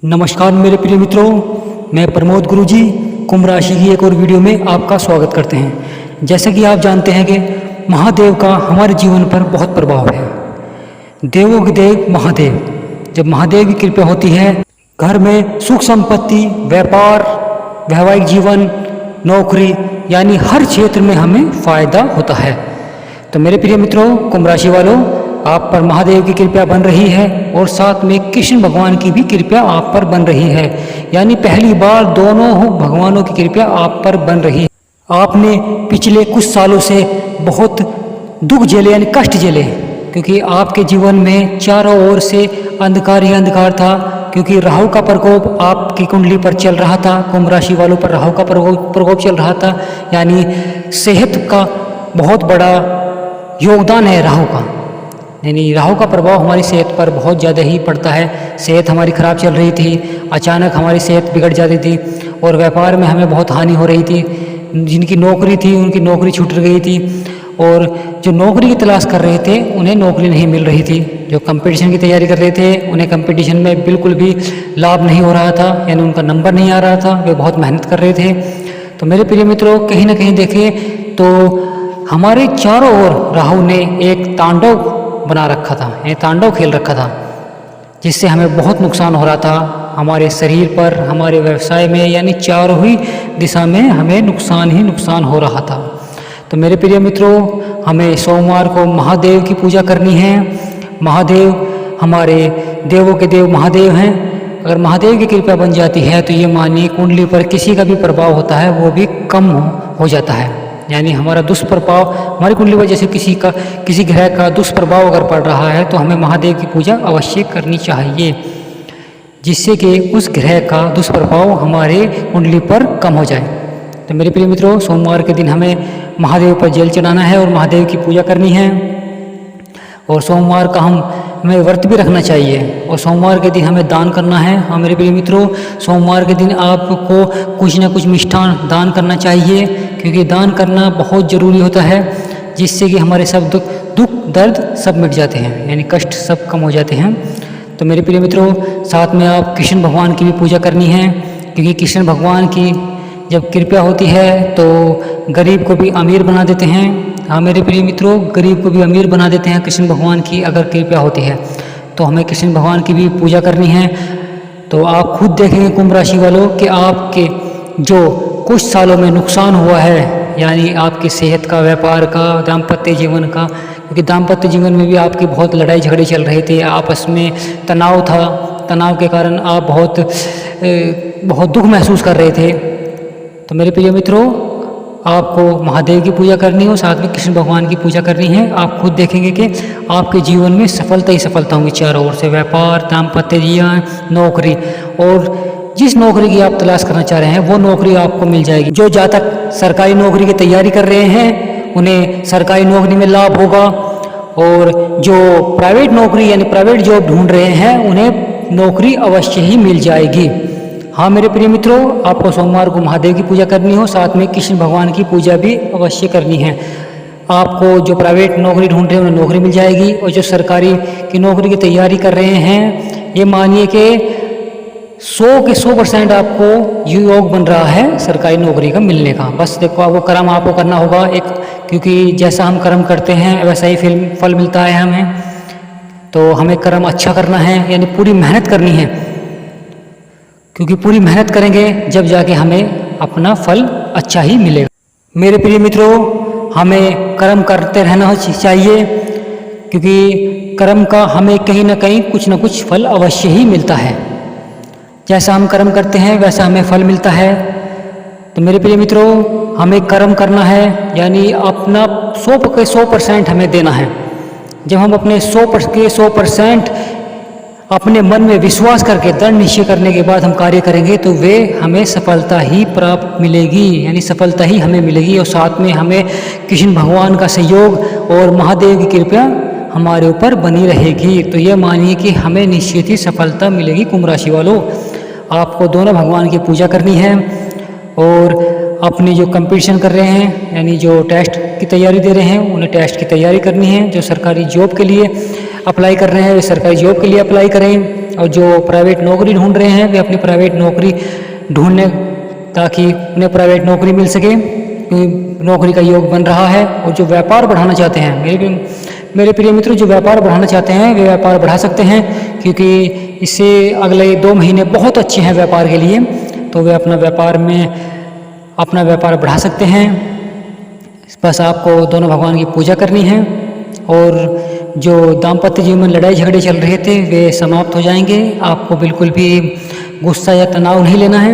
नमस्कार मेरे प्रिय मित्रों, मैं प्रमोद गुरुजी कुंभ राशि की एक और वीडियो में आपका स्वागत करते हैं। जैसा कि आप जानते हैं कि महादेव का हमारे जीवन पर बहुत प्रभाव है। देवों के देव महादेव, जब महादेव की कृपा होती है घर में सुख संपत्ति, व्यापार, वैवाहिक जीवन, नौकरी यानी हर क्षेत्र में हमें फायदा होता है। तो मेरे प्रिय मित्रों, कुंभ राशि वालों, आप पर महादेव की कृपा बन रही है और साथ में कृष्ण भगवान की भी कृपा आप पर बन रही है। यानी पहली बार दोनों भगवानों की कृपा आप पर बन रही है। आपने पिछले कुछ सालों से बहुत दुख झेले यानी कष्ट झेले, क्योंकि आपके जीवन में चारों ओर से अंधकार ही अंधकार था। क्योंकि राहु का प्रकोप आपकी कुंडली पर चल रहा था, कुंभ राशि वालों पर राहु का प्रकोप चल रहा था। यानी सेहत का बहुत बड़ा योगदान है राहु का। यानी राहु का प्रभाव हमारी सेहत पर बहुत ज़्यादा ही पड़ता है। सेहत हमारी ख़राब चल रही थी, अचानक हमारी सेहत बिगड़ जाती थी और व्यापार में हमें बहुत हानि हो रही थी। जिनकी नौकरी थी उनकी नौकरी छूट गई थी और जो नौकरी की तलाश कर रहे थे उन्हें नौकरी नहीं मिल रही थी। जो कंपटीशन की तैयारी कर रहे थे उन्हें कंपटीशन में बिल्कुल भी लाभ नहीं हो रहा था, यानी उनका नंबर नहीं आ रहा था। वे बहुत मेहनत कर रहे थे। तो मेरे प्रिय मित्रों, कहीं ना कहीं देखें तो हमारे चारों ओर राहु ने एक तांडव बना रखा था, ये तांडव खेल रखा था, जिससे हमें बहुत नुकसान हो रहा था हमारे शरीर पर, हमारे व्यवसाय में, यानी चारों ही दिशा में हमें नुकसान ही नुकसान हो रहा था। तो मेरे प्रिय मित्रों, हमें सोमवार को महादेव की पूजा करनी है। महादेव हमारे देवों के देव महादेव हैं। अगर महादेव की कृपा बन जाती है तो ये मानिए कुंडली पर किसी का भी प्रभाव होता है वो भी कम हो जाता है। यानी हमारा दुष्प्रभाव हमारी कुंडली पर जैसे किसी ग्रह का दुष्प्रभाव अगर पड़ रहा है तो हमें महादेव की पूजा अवश्य करनी चाहिए, जिससे कि उस ग्रह का दुष्प्रभाव हमारे कुंडली पर कम हो जाए। तो मेरे प्रिय मित्रों, सोमवार के दिन हमें महादेव पर जल चढ़ाना है और महादेव की पूजा करनी है। और सोमवार का हमें व्रत भी रखना चाहिए और सोमवार के दिन हमें दान करना है। हाँ मेरे प्रिय मित्रों, सोमवार के दिन आपको कुछ ना कुछ मिष्ठान दान करना चाहिए, क्योंकि दान करना बहुत ज़रूरी होता है, जिससे कि हमारे सब दुख दर्द सब मिट जाते हैं, यानी कष्ट सब कम हो जाते हैं। तो मेरे प्रिय मित्रों, साथ में आप कृष्ण भगवान की भी पूजा करनी है, क्योंकि कृष्ण भगवान की जब कृपा होती है तो गरीब को भी अमीर बना देते हैं। हाँ मेरे प्रिय मित्रों, गरीब को भी अमीर बना देते हैं कृष्ण भगवान की अगर कृपा होती है। तो हमें कृष्ण भगवान की भी पूजा करनी है। तो आप खुद देखेंगे कुंभ राशि वालों कि आपके जो कुछ सालों में नुकसान हुआ है, यानी आपकी सेहत का, व्यापार का, दाम्पत्य जीवन का, क्योंकि दाम्पत्य जीवन में भी आपकी बहुत लड़ाई झगड़े चल रहे थे, आपस में तनाव था, तनाव के कारण आप बहुत दुख महसूस कर रहे थे। तो मेरे प्रिय मित्रों, आपको महादेव की पूजा करनी हो, साथ में कृष्ण भगवान की पूजा करनी है। आप खुद देखेंगे कि आपके जीवन में सफलता ही सफलता होंगी चारों ओर से, व्यापार, दाम्पत्य जीवन, नौकरी, और जिस नौकरी की आप तलाश करना चाह रहे हैं वो नौकरी आपको मिल जाएगी। जो जातक सरकारी नौकरी की तैयारी कर रहे हैं उन्हें सरकारी नौकरी में लाभ होगा, और जो प्राइवेट नौकरी यानी प्राइवेट जॉब ढूंढ रहे हैं उन्हें नौकरी अवश्य ही मिल जाएगी। हाँ मेरे प्रिय मित्रों, आपको सोमवार को महादेव की पूजा करनी हो, साथ में कृष्ण भगवान की पूजा भी अवश्य करनी है। आपको जो प्राइवेट नौकरी ढूंढ रहे हैं उन्हें नौकरी मिल जाएगी, और जो सरकारी की नौकरी की तैयारी कर रहे हैं ये मानिए कि 100 के 100% आपको योग बन रहा है सरकारी नौकरी का मिलने का। बस देखो, आपको कर्म आपको करना होगा एक, क्योंकि जैसा हम कर्म करते हैं वैसा ही फल मिलता है हमें। तो हमें कर्म अच्छा करना है, यानी पूरी मेहनत करनी है, क्योंकि पूरी मेहनत करेंगे जब जाके हमें अपना फल अच्छा ही मिलेगा। मेरे प्रिय मित्रों, हमें कर्म करते रहना चाहिए, क्योंकि कर्म का हमें कहीं ना कहीं कुछ ना कुछ फल अवश्य ही मिलता है। जैसा हम कर्म करते हैं वैसा हमें फल मिलता है। तो मेरे प्रिय मित्रों, हमें कर्म करना है, यानी अपना 100 के 100% हमें देना है। जब हम अपने 100 के 100% अपने मन में विश्वास करके दृढ़ निश्चय करने के बाद हम कार्य करेंगे तो वे हमें सफलता ही प्राप्त मिलेगी, यानी सफलता ही हमें मिलेगी। और साथ में हमें कृष्ण भगवान का सहयोग और महादेव की कृपा हमारे ऊपर बनी रहेगी। तो ये मानिए कि हमें निश्चित ही सफलता मिलेगी। कुंभ राशि वालों, आपको दोनों भगवान की पूजा करनी है, और अपने जो कंपटीशन कर रहे हैं यानी जो टेस्ट की तैयारी दे रहे हैं उन्हें टेस्ट की तैयारी करनी है। जो सरकारी जॉब के लिए अप्लाई कर रहे हैं वे सरकारी जॉब के लिए अप्लाई करें। और जो प्राइवेट नौकरी ढूंढ रहे हैं वे अपनी प्राइवेट नौकरी ढूंढने, ताकि उन्हें प्राइवेट नौकरी मिल सके, क्योंकि नौकरी का योग बन रहा है। और जो व्यापार बढ़ाना चाहते हैं, मेरे प्रिय मित्रों, जो व्यापार बढ़ाना चाहते हैं वे व्यापार बढ़ा सकते हैं, क्योंकि इससे अगले 2 महीने बहुत अच्छे हैं व्यापार के लिए। तो वे अपना व्यापार बढ़ा सकते हैं। बस आपको दोनों भगवान की पूजा करनी है, और जो दाम्पत्य जीवन में लड़ाई झगड़े चल रहे थे वे समाप्त हो जाएंगे। आपको बिल्कुल भी गुस्सा या तनाव नहीं लेना है।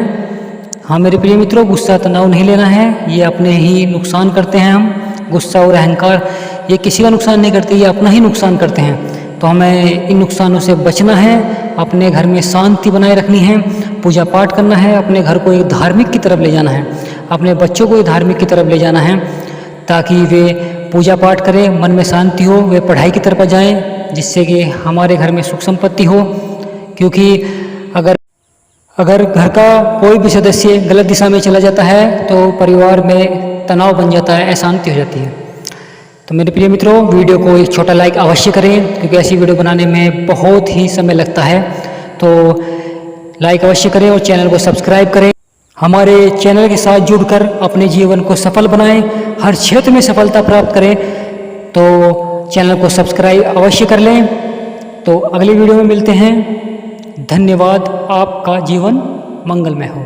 हाँ मेरे प्रिय मित्रों, गुस्सा तनाव नहीं लेना है, ये अपने ही नुकसान करते हैं। हम गुस्सा और अहंकार ये किसी का नुकसान नहीं करते, ये अपना ही नुकसान करते हैं। तो हमें इन नुकसानों से बचना है, अपने घर में शांति बनाए रखनी है, पूजा पाठ करना है, अपने घर को एक धार्मिक की तरफ ले जाना है, अपने बच्चों को एक धार्मिक की तरफ ले जाना है, ताकि वे पूजा पाठ करें, मन में शांति हो, वे पढ़ाई की तरफ जाएं, जिससे कि हमारे घर में सुख संपत्ति हो। क्योंकि अगर घर का कोई भी सदस्य गलत दिशा में चला जाता है तो परिवार में तनाव बन जाता है, अशांति हो जाती है। तो मेरे प्रिय मित्रों, वीडियो को एक छोटा लाइक अवश्य करें, क्योंकि ऐसी वीडियो बनाने में बहुत ही समय लगता है। तो लाइक अवश्य करें और चैनल को सब्सक्राइब करें। हमारे चैनल के साथ जुड़कर अपने जीवन को सफल बनाएं, हर क्षेत्र में सफलता प्राप्त करें। तो चैनल को सब्सक्राइब अवश्य कर लें। तो अगली वीडियो में मिलते हैं। धन्यवाद। आपका जीवन मंगलमय हो।